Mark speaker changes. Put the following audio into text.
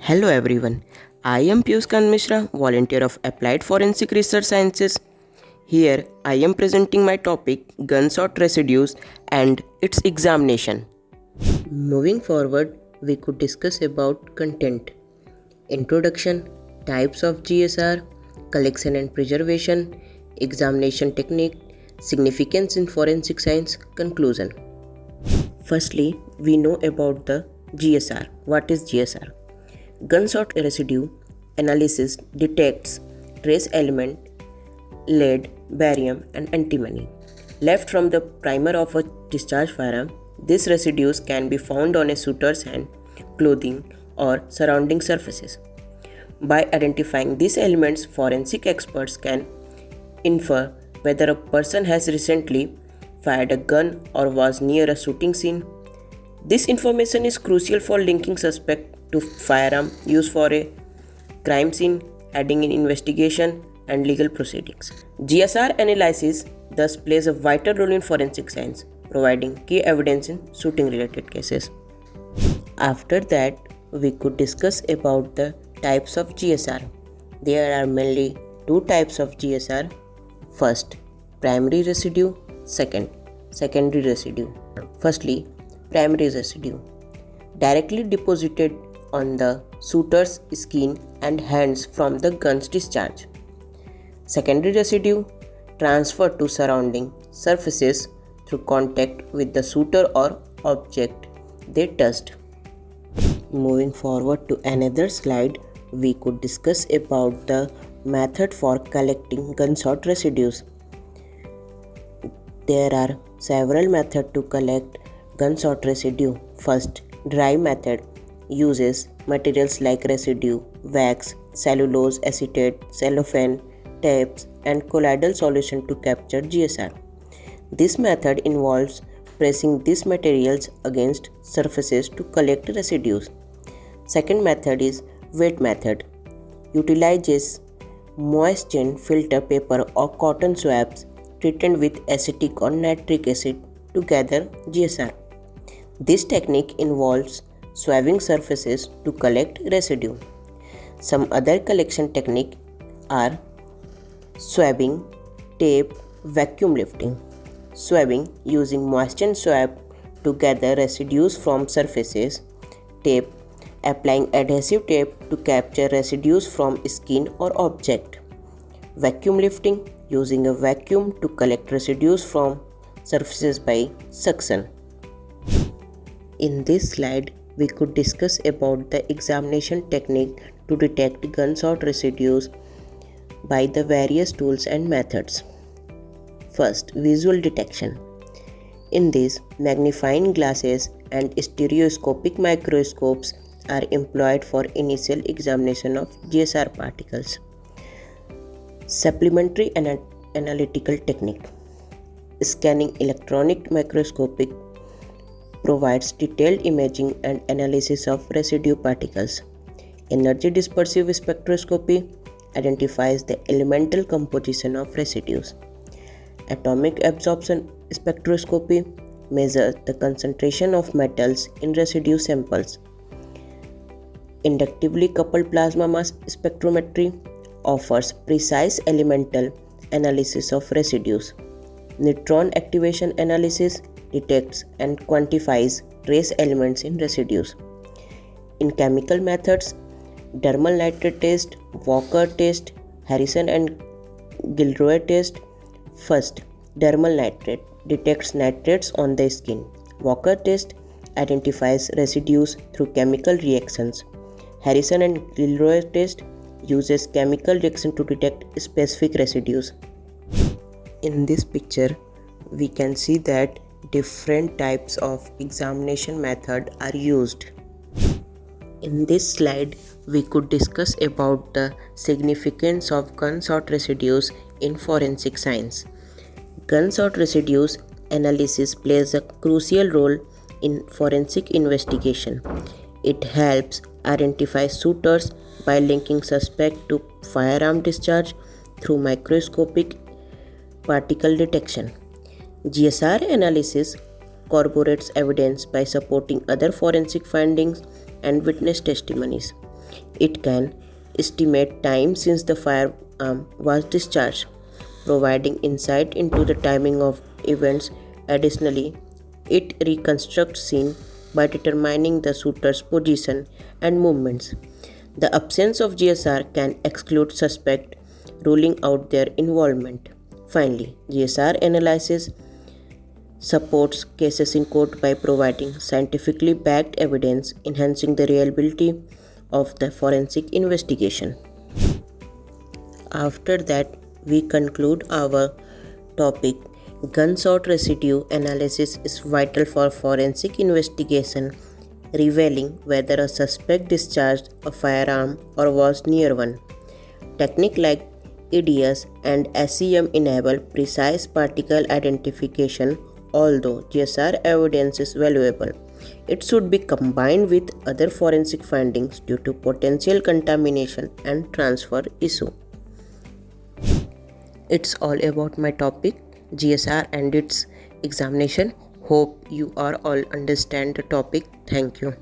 Speaker 1: Hello everyone, I am Piyush Mishra, volunteer of Applied Forensic Research Sciences. Here I am presenting my topic Gunshot Residues and its examination. Moving forward, we could discuss about content, introduction, types of GSR, collection and preservation, examination technique, significance in forensic science, conclusion. Firstly, we know about the GSR. What is GSR? Gunshot residue analysis detects trace element, lead, barium, and antimony left from the primer of a discharge firearm. These residues can be found on a shooter's hand, clothing, or surrounding surfaces. By identifying these elements, forensic experts can infer whether a person has recently fired a gun or was near a shooting scene. This information is crucial for linking suspect to firearm used for a crime scene, aiding in investigation and legal proceedings. GSR analysis thus plays a vital role in forensic science, providing key evidence in shooting-related cases. After that, we could discuss about the types of GSR. There are mainly two types of GSR. First, primary residue. Second, secondary residue. Firstly, primary residue. Directly deposited on the shooter's skin and hands from the gun's discharge. Secondary residue transferred to surrounding surfaces through contact with the shooter or object they touched. Moving forward to another slide, we could discuss about the method for collecting gunshot residues. There are several methods to collect gunshot residue. First, dry method uses materials like residue, wax, cellulose acetate, cellophane, tapes, and colloidal solution to capture GSR. This method involves pressing these materials against surfaces to collect residues. Second method is wet method. Utilizes moistened filter paper or cotton swabs treated with acetic or nitric acid to gather GSR. This technique involves swabbing surfaces to collect residue. Some other collection techniques are swabbing, tape, vacuum lifting. Swabbing using moistened swab to gather residues from surfaces. Tape, applying adhesive tape to capture residues from skin or object. Vacuum lifting, using a vacuum to collect residues from surfaces by suction. In this slide, we could discuss about the examination technique to detect gunshot residues by the various tools and methods. First, visual detection. In this, magnifying glasses and stereoscopic microscopes are employed for initial examination of GSR particles. Supplementary analytical technique. Scanning electron microscopic provides detailed imaging and analysis of residue particles. Energy dispersive spectroscopy identifies the elemental composition of residues. Atomic absorption spectroscopy measures the concentration of metals in residue samples. Inductively coupled plasma mass spectrometry offers precise elemental analysis of residues. Neutron activation analysis detects and quantifies trace elements in residues. In chemical methods, dermal nitrate test, Walker test, Harrison and Gilroy test. First, dermal nitrate detects nitrates on the skin. Walker test identifies residues through chemical reactions. Harrison and Gilroy test uses chemical reaction to detect specific residues. In this picture, we can see that different types of examination method are used. In this slide, we could discuss about the significance of gunshot residues in forensic science. Gunshot residues analysis plays a crucial role in forensic investigation. It helps identify shooters by linking suspect to firearm discharge through microscopic particle detection. GSR analysis corroborates evidence by supporting other forensic findings and witness testimonies. It can estimate time since the firearm was discharged, providing insight into the timing of events. Additionally, it reconstructs scene by determining the shooter's position and movements. The absence of GSR can exclude suspect, ruling out their involvement. Finally, GSR analysis supports cases in court by providing scientifically backed evidence, enhancing the reliability of the forensic investigation. After that, we conclude our topic. Gunshot residue analysis is vital for forensic investigation, revealing whether a suspect discharged a firearm or was near one. Techniques like EDS and SEM enable precise particle identification. Although GSR evidence is valuable, it should be combined with other forensic findings due to potential contamination and transfer issue. It's all about my topic, GSR and its examination. Hope you are all understand the topic. Thank you.